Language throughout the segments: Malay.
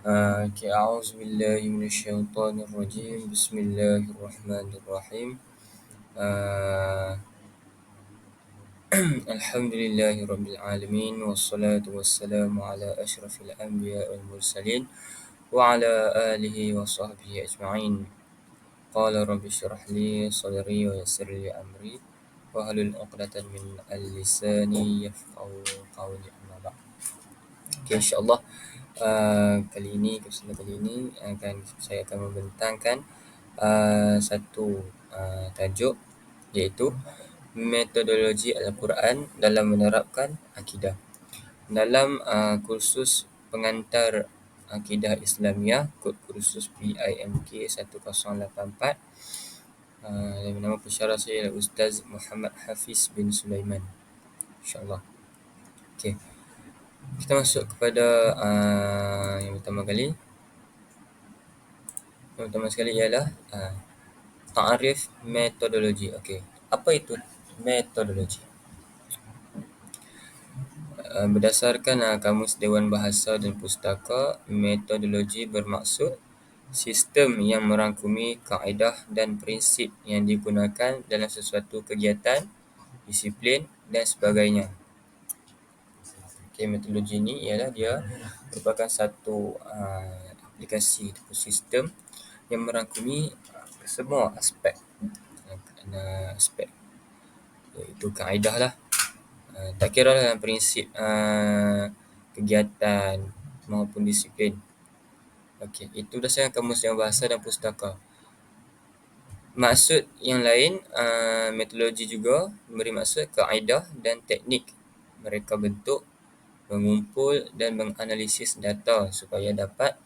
أعوذ بالله من الشيطان الرجيم. بسم الله الرحمن الرحيم. آه الحمد لله رب العالمين، والصلاة والسلام على أشرف الأنبياء والمرسلين وعلى آله وصحبه أجمعين. قال رب اشرح لي صدري ويسر لي أمري واحلل عقدة من لساني يفقهوا قولي. أما بعد. InsyaAllah episode kali ini saya akan membentangkan satu tajuk, iaitu metodologi Al-Quran dalam menerapkan akidah. Dalam kursus pengantar akidah Islamiah, kod kursus PIMK 1084, yang bernama pensyarah saya adalah Ustaz Muhammad Hafiz bin Sulaiman, insyaAllah. Okey, kita masuk kepada yang pertama sekali ialah ta'arif metodologi. Okey, apa itu metodologi? Berdasarkan Kamus Dewan Bahasa dan Pustaka, metodologi bermaksud sistem yang merangkumi kaedah dan prinsip yang digunakan dalam sesuatu kegiatan, disiplin dan sebagainya. Okey, metodologi ini ialah dia merupakan satu aplikasi atau sistem yang merangkumi semua aspek iaitu kaedah lah, tak kira dalam prinsip kegiatan maupun disiplin. Okey, itu berdasarkan Kamus Dewan Bahasa dan Pustaka. Maksud yang lain, metodologi juga memberi maksud kaedah dan teknik mereka bentuk, mengumpul dan menganalisis data supaya dapat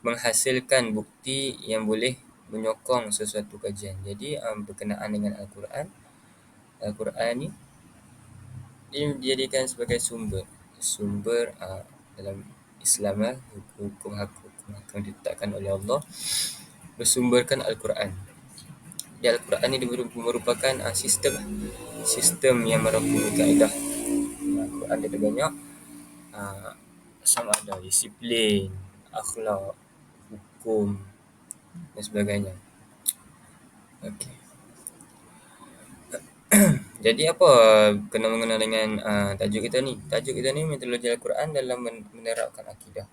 menghasilkan bukti yang boleh menyokong sesuatu kajian. Jadi berkenaan dengan Al-Quran ni dia dijadikan sebagai sumber dalam Islam lah, hukum yang ditetapkan oleh Allah bersumberkan Al-Quran. Di Al-Quran ni merupakan sistem yang merangkumi kaedah. Al-Quran ada banyak, sama ada disiplin, akhlak, hukum dan sebagainya. Okey. Jadi apa kena-mengena dengan tajuk kita ni? Tajuk kita ni metodologi Al-Quran dalam menerapkan akidah.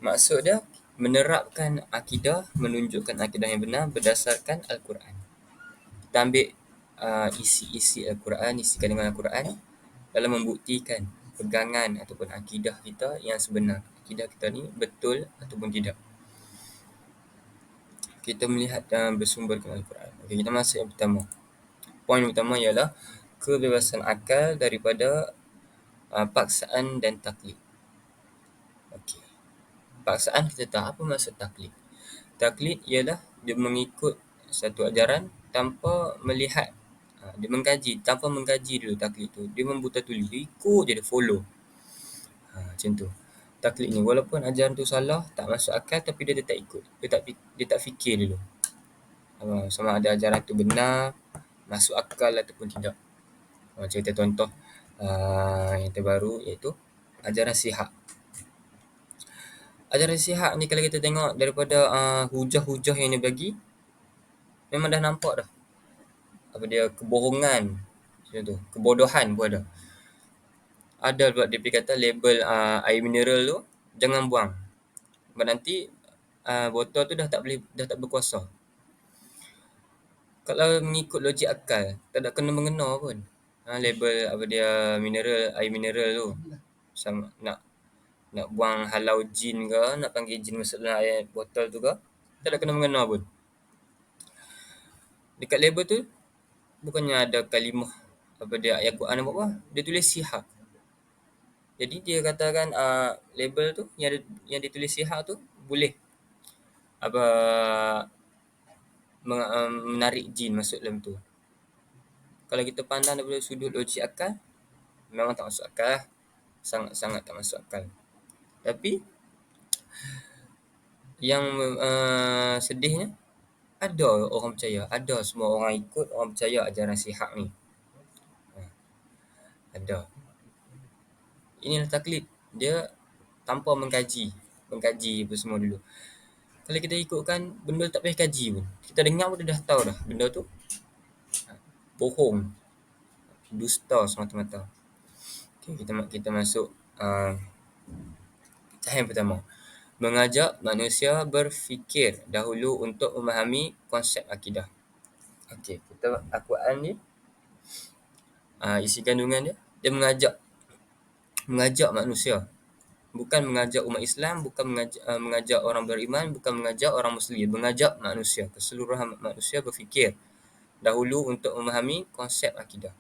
Maksud dia menerapkan akidah, menunjukkan akidah yang benar berdasarkan Al-Quran. Kita ambil isi Al-Quran, isi kandungan Al-Quran dalam membuktikan pegangan ataupun akidah kita yang sebenar. Akidah kita ni betul ataupun tidak. Kita melihat bersumberkan Al-Quran. Okey, kita masuk yang pertama. Poin utama ialah kebebasan akal daripada paksaan dan taklid. Okey. Paksaan kita tahu apa maksud taklid. Taklid ialah dia mengikut satu ajaran tanpa melihat, dia mengkaji, tanpa mengkaji dulu taklid tu. Dia membuta tulis, dia ikut je, dia follow. Macam tu. Taklid ni walaupun ajaran tu salah, tak masuk akal, tapi dia tak ikut. Dia tak fikir dulu. Sama ada ajaran tu benar, masuk akal ataupun tidak. Cerita contoh yang terbaru iaitu ajaran Sihak. Ajaran Sihak ni kalau kita tengok daripada hujah-hujah yang dia bagi, memang dah nampak dah apa dia kebohongan, macam tu, kebodohan pun ada. Ada buat dia kata label air mineral tu jangan buang. Sebab nanti botol tu dah tak berkuasa. Kalau mengikut logik akal, tak ada kena mengena pun. Label apa dia air mineral tu. Sama nak buang halau jin ke, nak panggil jin masuk dalam air botol tu ke, tak ada kena mengena pun. Dekat label tu bukannya ada kalimah apa dia ayat Quran apa, dia tulis Sihak. Jadi dia katakan label tu yang ditulis Sihak tu boleh apa menarik jin masuk dalam tu. Kalau kita pandang daripada sudut logik akal, memang tak masuk akal. Sangat-sangat tak masuk akal. Tapi yang sedihnya, ada orang percaya, ada semua orang ikut, orang percaya ajaran Sihak ni. Ada. Inilah taklid. Dia tanpa mengkaji. mengkaji apa semua dulu. Kalau kita ikutkan, benda tak payah kaji pun. Kita dengar pun dah tahu dah. Benda tu bohong, dusta semata-mata. Okay, kita masuk yang pertama. Mengajak manusia berfikir dahulu untuk memahami konsep akidah. Okey, kita Al-Quran ni isi kandungan dia, dia mengajak manusia, bukan mengajak umat Islam, bukan mengajak orang beriman, bukan mengajak orang Muslim, mengajak manusia, keseluruhan manusia berfikir dahulu untuk memahami konsep akidah.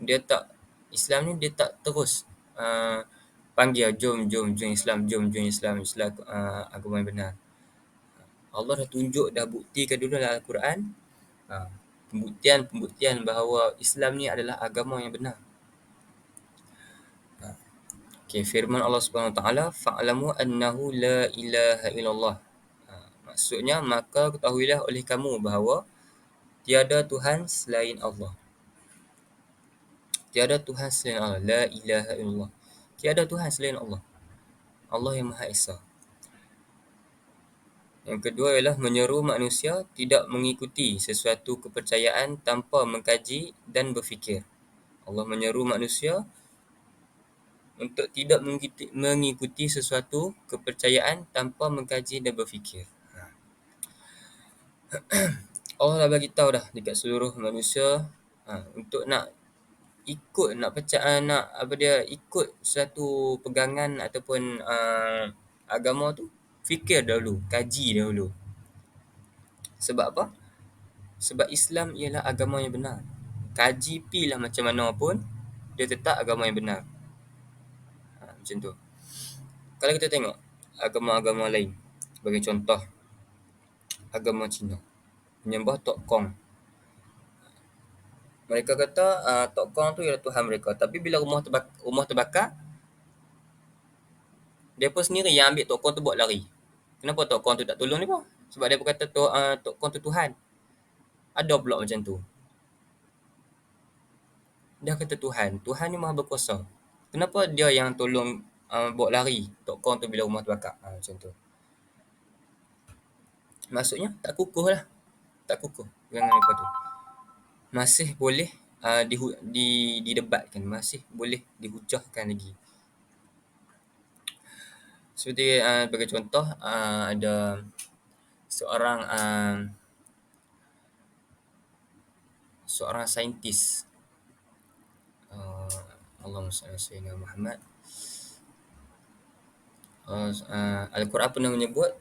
Dia tak, Islam ni dia tak terus panggil jom Islam, jom Islam, agama yang benar. Allah dah tunjuk, dah buktikan dulu dalam Al-Quran, pembuktian bahawa Islam ni adalah agama yang benar. Okay, firman Allah Subhanahu Wa Taala, fa'lamu annahu la ilaha illallah. Maksudnya, maka ketahuilah oleh kamu bahawa tiada Tuhan selain Allah. Tiada Tuhan selain Allah. La ilaha illallah. Tiada Tuhan selain Allah. Allah yang Maha Esa. Yang kedua ialah menyeru manusia tidak mengikuti sesuatu kepercayaan tanpa mengkaji dan berfikir. Allah menyeru manusia untuk tidak mengikuti sesuatu kepercayaan tanpa mengkaji dan berfikir. Allah dah bagi tahu dah dekat seluruh manusia untuk nak ikut, ikut satu pegangan ataupun agama tu, fikir dahulu, kaji dahulu. Sebab apa? Sebab Islam ialah agama yang benar. Kaji pilah macam mana pun, dia tetap agama yang benar. Macam tu. Kalau kita tengok agama-agama lain, sebagai contoh, agama Cina, menyembah Tok Kong. Mereka kata Tok Kong tu ialah Tuhan mereka. Tapi bila rumah terbakar, mereka sendiri yang ambil Tok Kong tu buat lari. Kenapa Tok Kong tu tak tolong mereka? Sebab dia berkata Tok Kong tu Tuhan. Ada pula macam tu. Dia kata Tuhan ni maha berkuasa. Kenapa dia yang tolong bawa lari Tok Kong tu bila rumah terbakar? Macam tu. Maksudnya tak kukuh lah. Tak kukuh dengan mereka tu. Masih boleh didebatkan. Masih boleh dihujahkan lagi. Seperti sebagai contoh, ada seorang saintis, Allahumma salli ala sayyidina Muhammad. Al-Quran pernah menyebut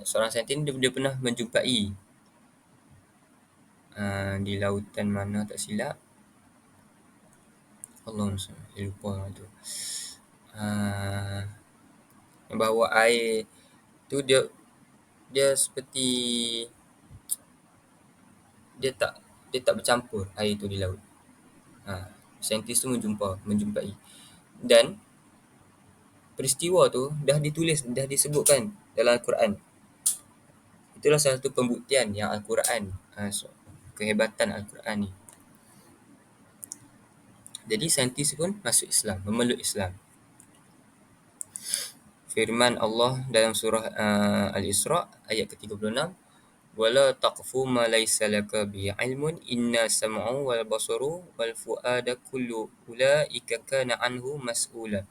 seorang saintis dia pernah menjumpai di lautan mana tak silap, Allahumma salli, lupa tu, yang bahawa air tu dia seperti dia tak bercampur air tu di laut. Saintis tu menjumpai, dan peristiwa tu dah ditulis, dah disebutkan dalam Al-Quran. Itulah salah satu pembuktian yang Al-Quran, kehebatan Al-Quran ni. Jadi saintis pun masuk Islam, memeluk Islam. Firman Allah dalam surah Al-Isra ayat ke-36, wala taqfu ma laysa laka bihi ilmun inna sam'u wal basaru wal fuada kullu ulaika kana anhu mas'ula.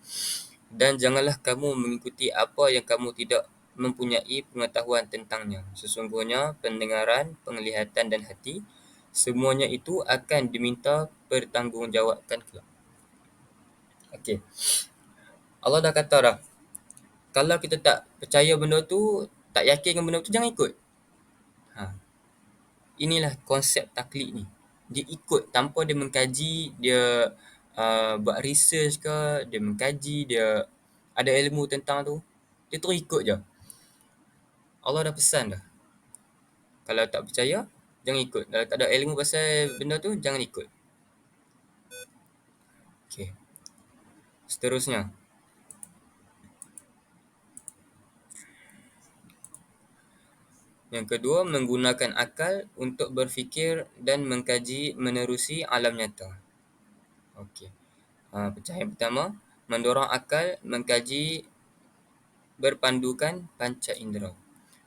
Dan janganlah kamu mengikuti apa yang kamu tidak mempunyai pengetahuan tentangnya. Sesungguhnya pendengaran, penglihatan dan hati, semuanya itu akan diminta pertanggungjawabkan kelak. Okey. Allah dah kata dah, kalau kita tak percaya benda tu, tak yakin dengan benda tu, jangan ikut. Inilah konsep taklid ni. Dia ikut tanpa dia mengkaji, dia buat research ke, dia mengkaji, dia ada ilmu tentang tu, dia terus ikut je. Allah dah pesan dah, kalau tak percaya, jangan ikut. Kalau tak ada ilmu pasal benda tu, jangan ikut. Okay. Seterusnya, yang kedua, menggunakan akal untuk berfikir dan mengkaji menerusi alam nyata. Okey. Pecahan pertama, mendorong akal mengkaji berpandukan panca indera.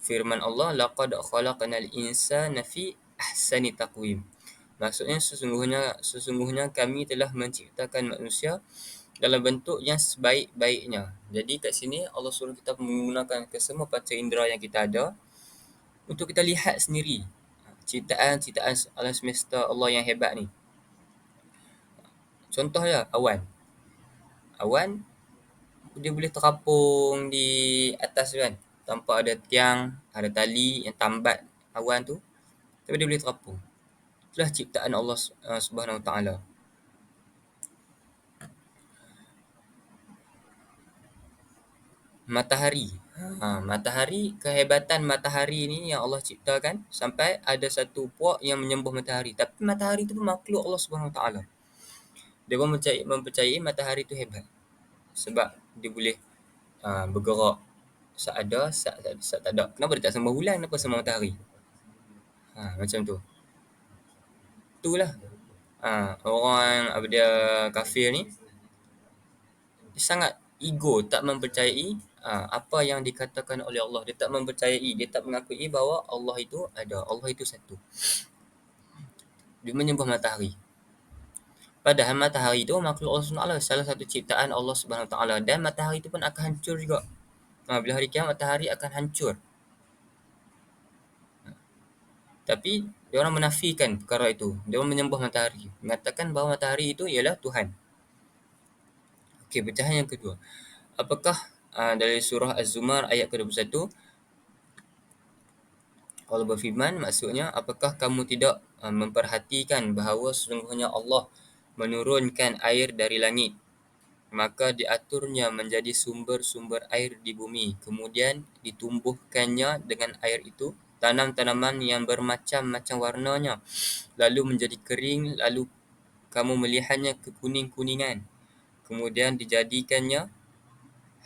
Firman Allah, laqad khalaqnal insana fi ahsani taqwim. Maksudnya sesungguhnya kami telah menciptakan manusia dalam bentuk yang sebaik-baiknya. Jadi kat sini Allah suruh kita menggunakan kesemua panca indera yang kita ada untuk kita lihat sendiri ciptaan alam semesta Allah yang hebat ni. Contohnya awan. Awan dia boleh terapung di atas tu kan. Tanpa ada tiang, ada tali yang tambat awan tu, tapi dia boleh terapung. Itulah ciptaan Allah Subhanahu Wa Taala. Matahari. Matahari, kehebatan matahari ni yang Allah ciptakan sampai ada satu puak yang menyembah matahari. Tapi matahari tu pun makhluk Allah Subhanahu Wa Taala. Dia pun mempercayai matahari tu hebat. Sebab dia boleh bergerak saat ada, saat tak ada. Kenapa dia tak sembah bulan, kenapa sembah matahari? Macam tu. Itulah orang apa dia kafir ni dia sangat ego, tak mempercayai apa yang dikatakan oleh Allah. Dia tak mempercayai, dia tak mengakui bahawa Allah itu ada, Allah itu satu. Dia menyembah matahari. Padahal matahari itu makhluk Allah SWT, salah satu ciptaan Allah SWT, dan matahari itu pun akan hancur juga. Bila hari kiamat matahari akan hancur. Tapi dia orang menafikan perkara itu. Dia orang menyembah matahari, mengatakan bahawa matahari itu ialah Tuhan. Okey, pecahan yang kedua. Apakah dari surah Az-Zumar ayat ke-21 Allah berfirman, maksudnya apakah kamu tidak memperhatikan bahawa sesungguhnya Allah menurunkan air dari langit, maka diaturnya menjadi sumber-sumber air di bumi, kemudian ditumbuhkannya dengan air itu tanam-tanaman yang bermacam-macam warnanya, lalu menjadi kering, lalu kamu melihatnya kekuning-kuningan, kemudian dijadikannya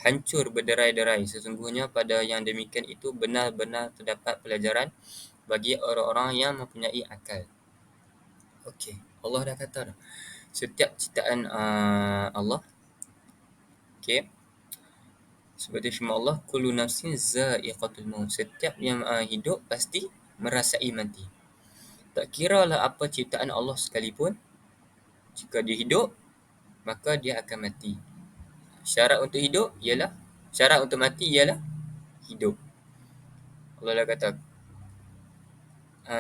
hancur berderai-derai. Sesungguhnya pada yang demikian itu benar-benar terdapat pelajaran bagi orang-orang yang mempunyai akal. Okey, Allah dah kata dah. Setiap ciptaan Allah, okey, seperti firman Allah, kullu nafsin za'iqatul maut. Setiap yang hidup pasti merasai mati. Tak kiralah apa ciptaan Allah sekalipun, jika dia hidup, maka dia akan mati. Syarat untuk hidup ialah, syarat untuk mati ialah hidup. Allah dah kata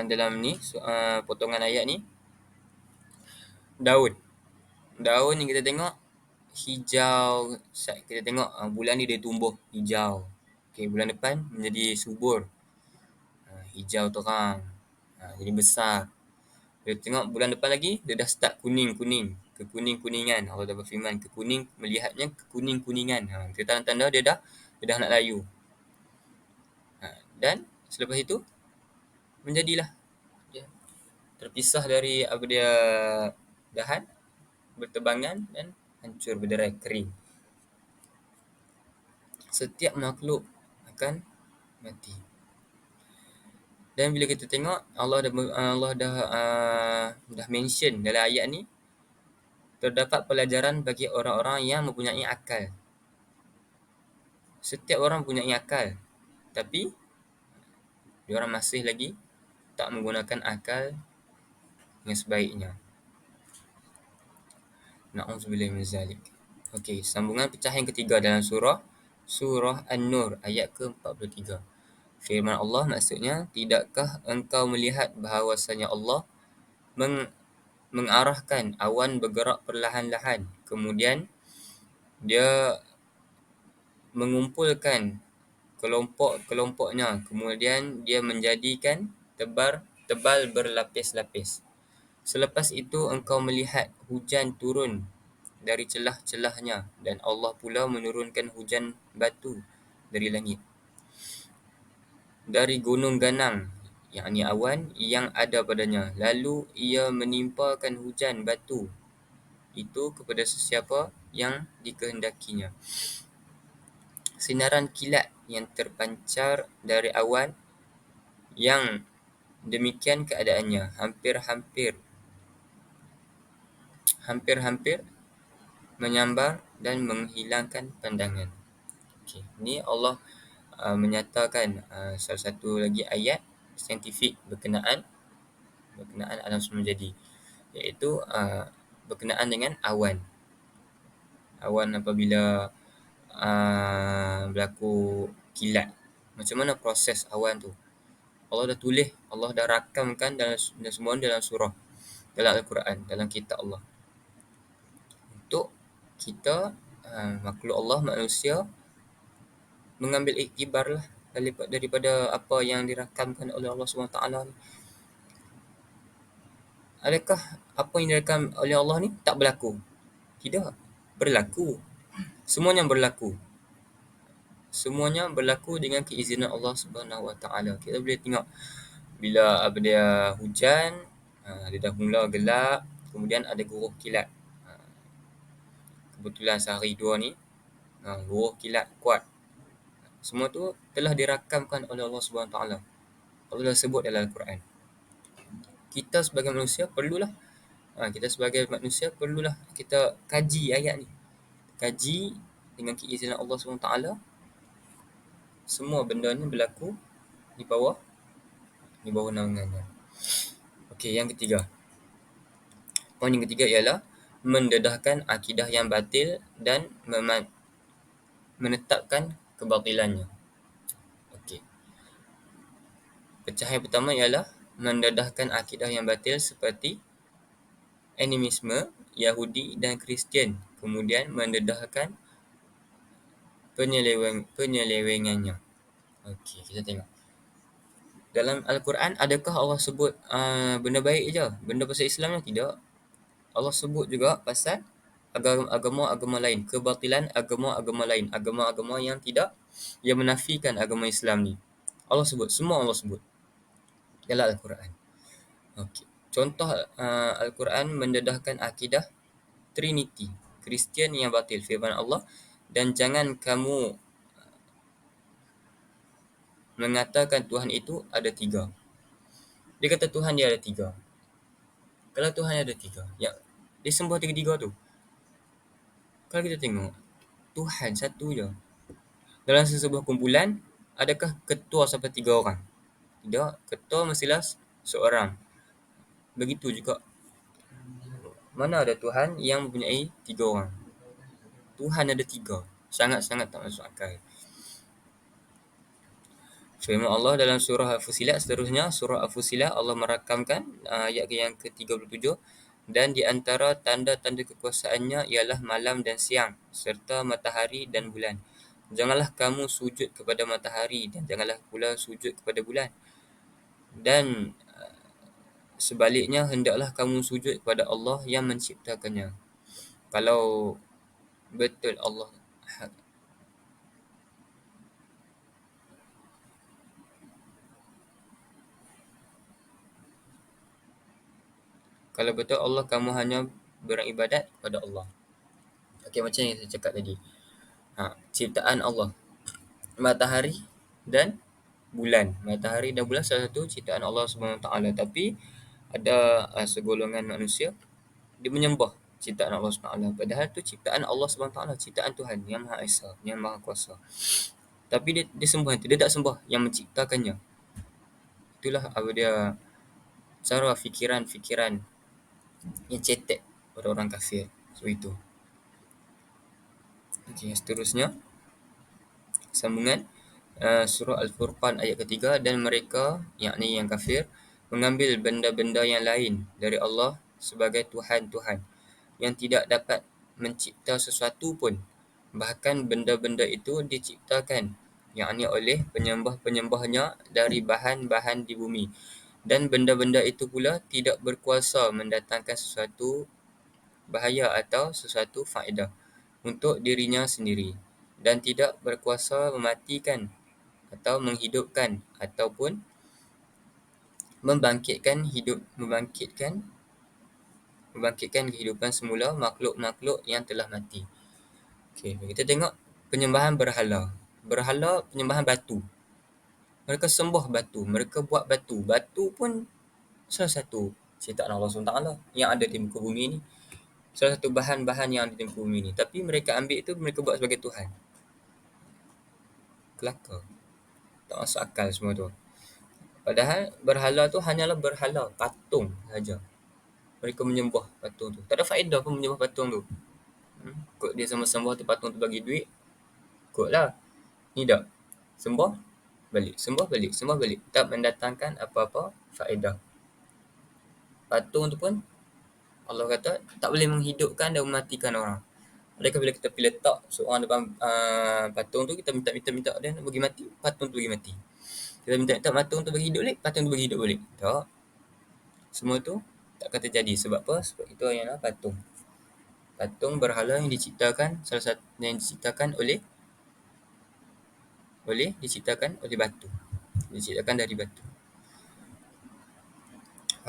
dalam ni potongan ayat ni, daun ni kita tengok hijau, kita tengok bulan ni dia tumbuh hijau. Okey, bulan depan menjadi subur, hijau terang, jadi besar. Kita tengok bulan depan lagi dia dah start kuning-kuning, kekuning-kuningan. Allah dah berfirman melihatnya kekuning-kuningan. Kita tanda-tanda dia dah nak layu. Dan selepas itu menjadilah dia terpisah dari apa dia dahan, bertebangan dan hancur berderai kering. Setiap makhluk akan mati. Dan bila kita tengok Allah dah mention dalam ayat ni, terdapat pelajaran bagi orang-orang yang mempunyai akal. Setiap orang mempunyai akal, tapi diorang masih lagi tak menggunakan akal yang sebaiknya. Na'udzubillah min zalik. Okey, sambungan pecahan ketiga dalam surah An-Nur ayat ke-43. Firman Allah maksudnya, tidakkah engkau melihat bahawasanya Allah mengarahkan awan bergerak perlahan-lahan, kemudian dia mengumpulkan kelompok-kelompoknya, kemudian dia menjadikan tebal berlapis-lapis. Selepas itu engkau melihat hujan turun dari celah-celahnya, dan Allah pula menurunkan hujan batu dari langit, dari gunung ganang, yakni awan yang ada padanya. Lalu ia menimpakan hujan batu itu kepada sesiapa yang dikehendakinya. Sinaran kilat yang terpancar dari awan yang demikian keadaannya, hampir-hampir menyambar dan menghilangkan pandangan. Okey, ni Allah menyatakan salah satu lagi ayat saintifik berkenaan alam semula jadi, iaitu berkenaan dengan awan. Awan apabila berlaku kilat. Macam mana proses awan tu? Allah dah tulis, Allah dah rakamkan dan semua dalam surah, dalam Al-Quran, dalam kitab Allah. Untuk kita makhluk Allah, manusia, mengambil iktibar lah daripada apa yang dirakamkan oleh Allah SWT ni. Adakah apa yang direkam oleh Allah ni tak berlaku? Tidak, berlaku. Semuanya berlaku. Semuanya berlaku dengan keizinan Allah Subhanahu Wa Taala. Kita boleh tengok bila dia hujan, dia dah mula gelap, kemudian ada guruh kilat. Kebetulan sehari dua ni guruh kilat kuat. Semua tu telah dirakamkan oleh Allah Subhanahu Wa Taala. Allah dah sebut dalam Al-Quran. Kita sebagai manusia perlulah kita kaji ayat ni. Kaji dengan keizinan Allah SWT. Semua benda ni berlaku di bawah naungannya. Okey, yang ketiga. Poin yang ketiga ialah mendedahkan akidah yang batil dan menetapkan kebatilannya. Okey. Pecahan pertama ialah mendedahkan akidah yang batil seperti animisme, Yahudi dan Kristian, kemudian mendedahkan penyelewengannya. Okey, kita tengok. Dalam Al-Quran, adakah Allah sebut benda baik je? Benda pasal Islam ni? Tidak. Allah sebut juga pasal agama-agama lain, kebatilan agama-agama lain, agama-agama yang menafikan agama Islam ni. Allah sebut, semua Allah sebut dalam Al-Quran. Okey. Contoh Al-Quran mendedahkan akidah Trinity, Kristian yang batil, firman Allah, dan jangan kamu mengatakan Tuhan itu ada tiga. Dia kata Tuhan dia ada tiga. Kalau Tuhan ada tiga, ya, dia sembah tiga-tiga tu. Kalau kita tengok, Tuhan satu je. Dalam sesebuah kumpulan, adakah ketua sampai 3 orang? Tidak, ketua mestilah seorang. Begitu juga. Mana ada Tuhan yang mempunyai 3 orang? Tuhan ada 3. Sangat-sangat tak masuk akal. Firman Allah dalam surah Al-Fusilat seterusnya, surah Al-Fusilat Allah merakamkan ayat yang ke-37, dan di antara tanda-tanda kekuasaannya ialah malam dan siang serta matahari dan bulan. Janganlah kamu sujud kepada matahari dan janganlah pula sujud kepada bulan. Dan sebaliknya hendaklah kamu sujud kepada Allah yang menciptakannya. Kalau betul Allah Kalau betul Allah, kamu hanya beribadat kepada Allah. Okey, macam yang saya cakap tadi. Ciptaan Allah. Matahari dan bulan. Matahari dan bulan salah satu ciptaan Allah SWT. Tapi ada segolongan manusia, dia menyembah ciptaan Allah SWT. Padahal tu ciptaan Allah SWT, ciptaan Tuhan yang Maha Esa, yang Maha Kuasa. Tapi dia sembah itu, dia tak sembah yang menciptakannya. Itulah apa dia cara fikiran-fikiran yang cetek pada orang kafir. So itu. Okey, seterusnya sambungan surah Al-Furqan ayat ketiga, dan mereka, yakni yang kafir, mengambil benda-benda yang lain dari Allah sebagai Tuhan-Tuhan yang tidak dapat mencipta sesuatu pun. Bahkan benda-benda itu diciptakan, yakni oleh penyembah-penyembahnya dari bahan-bahan di bumi. Dan benda-benda itu pula tidak berkuasa mendatangkan sesuatu bahaya atau sesuatu faedah untuk dirinya sendiri, dan tidak berkuasa mematikan atau menghidupkan ataupun membangkitkan kehidupan semula makhluk-makhluk yang telah mati. Okey, kita tengok penyembahan berhala. Berhala penyembahan batu. Mereka sembah batu, mereka buat batu. Batu pun salah satu ciptaan Allah SWT yang ada di muka bumi ni. Salah satu bahan-bahan yang ada di muka bumi ni. Tapi mereka ambil itu, mereka buat sebagai Tuhan. kelakar. Tak masuk akal semua tu. Padahal berhala tu hanyalah berhala, patung saja. Mereka menyembah patung tu. Tak ada faedah pun menyembah patung tu. Kot dia sembah-sembah tu, patung tu bagi duit, kotlah. Ni tak. Sembah balik, sembah balik, sembah balik. Tak mendatangkan apa-apa faedah. Patung tu pun Allah kata tak boleh menghidupkan dan mematikan orang. Adakah bila kita pergi letak seorang depan patung tu, kita minta dia nak bagi mati, patung tu bagi mati. Kita minta patung tu bagi hidup balik, patung tu bagi hidup balik. Tak. Semua tu takkan terjadi. Sebab apa? Sebab itu hanyalah patung. Patung berhala yang diciptakan, salah satu yang diciptakan diciptakan oleh batu. Diciptakan dari batu.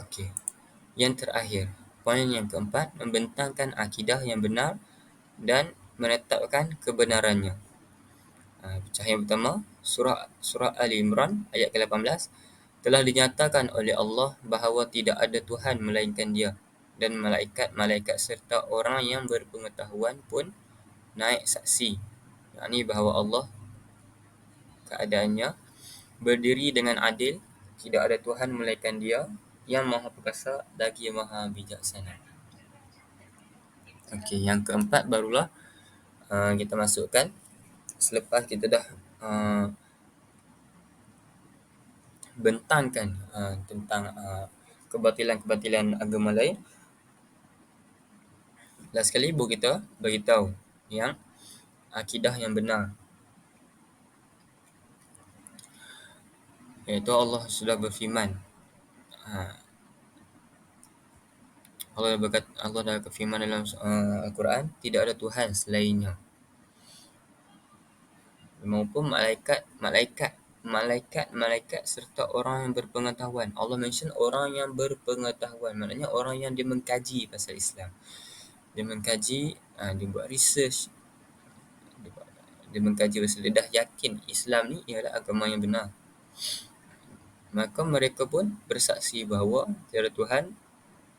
Okey. Yang terakhir, poin yang keempat, membentangkan akidah yang benar dan menetapkan kebenarannya. Pecahan yang pertama, surah Ali Imran ayat ke-18, telah dinyatakan oleh Allah bahawa tidak ada Tuhan melainkan Dia, dan malaikat-malaikat serta orang yang berpengetahuan pun naik saksi, yakni bahawa Allah keadaannya berdiri dengan adil, tidak ada Tuhan melainkan Dia, yang Maha Perkasa lagi Maha Bijaksana. Okey, yang keempat barulah kita masukkan selepas kita dah bentangkan tentang kebatilan-kebatilan agama lain. Last sekali ibu kita beritahu yang akidah yang benar, iaitu Allah sudah berfirman, Allah dah berfirman dalam Al-Quran, tidak ada Tuhan selainnya, maupun malaikat serta orang yang berpengetahuan. Allah mention orang yang berpengetahuan, maknanya orang yang dia mengkaji pasal Islam. Dia mengkaji, dia buat research, dia mengkaji pasal dia dah yakin Islam ni ialah agama yang benar. Maka mereka pun bersaksi bahawa tiada Tuhan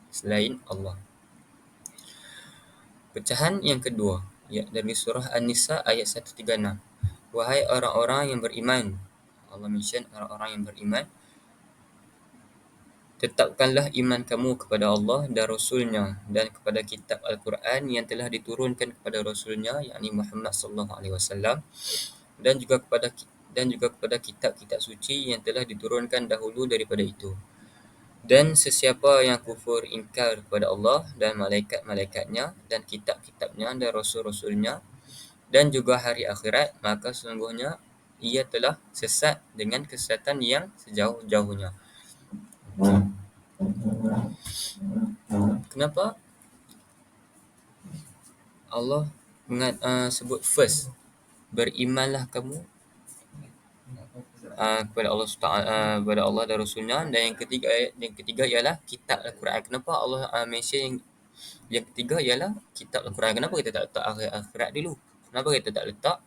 selain Allah. Pecahan yang kedua, dari surah An-Nisa ayat 136. Wahai orang-orang yang beriman, Allah mention orang-orang yang beriman, tetapkanlah iman kamu kepada Allah dan Rasulnya dan kepada kitab Al-Quran yang telah diturunkan kepada Rasulnya, yakni Muhammad sallallahu alaihi wasallam, dan juga kepada kitab-kitab suci yang telah diturunkan dahulu daripada itu. Dan sesiapa yang kufur ingkar kepada Allah dan malaikat-malaikatnya dan kitab-kitabnya dan rasul-rasulnya dan juga hari akhirat, maka sesungguhnya ia telah sesat dengan kesesatan yang sejauh-jauhnya. Kenapa Allah sebut first, berimanlah kamu kepada Allah kepada Allah dan Rasulnya, dan yang ketiga ialah kitab Al-Quran. Kenapa Allah mention yang ketiga ialah kitab Al-Quran? Kenapa kita tak letak akhirat dulu? Kenapa kita tak letak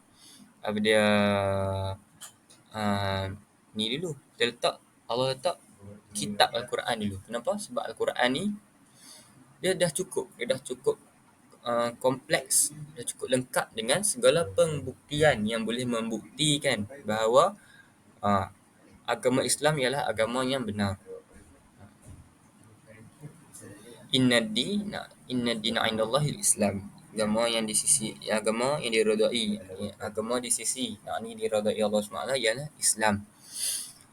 apa dia ni dulu? Allah letak kitab Al-Quran dulu. Kenapa? Sebab Al-Quran ni dia dah cukup kompleks, dah cukup lengkap dengan segala pembuktian yang boleh membuktikan bahawa agama Islam ialah agama yang benar. Inna dina indallahi Islam. Agama yang diredai, agama di sisi yakni diredai Allah SWT ialah Islam.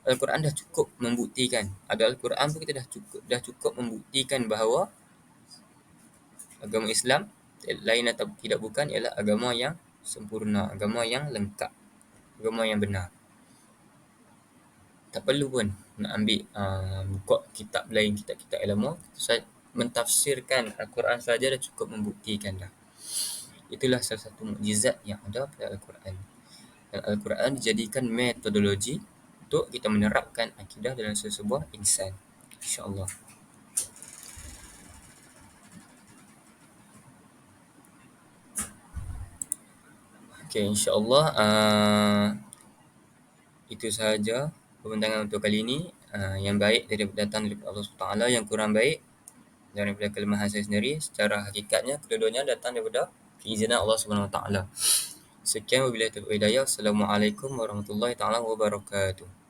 Al-Quran dah cukup membuktikan. Ada Al-Quran pun kita dah cukup membuktikan bahawa agama Islam lain atau tidak bukan ialah agama yang sempurna, agama yang lengkap, agama yang benar. Tak perlu pun nak ambil buka kitab lain, kitab-kitab ilmu, mentafsirkan Al-Quran saja dah cukup membuktikan dah. Itulah salah satu mukjizat yang ada pada Al-Quran. Dan Al-Quran dijadikan metodologi untuk kita menerapkan akidah dalam sesebuah insan. InsyaAllah. Okay, insyaAllah itu sahaja pembincangan untuk kali ini. Yang baik datang daripada Allah SWT, yang kurang baik daripada kelemahan saya sendiri. Secara hakikatnya kedua-duanya datang daripada keizinan Allah SWT. Sekian wabillahi taufiq wal hidayah. Assalamualaikum warahmatullahi taala wabarakatuh.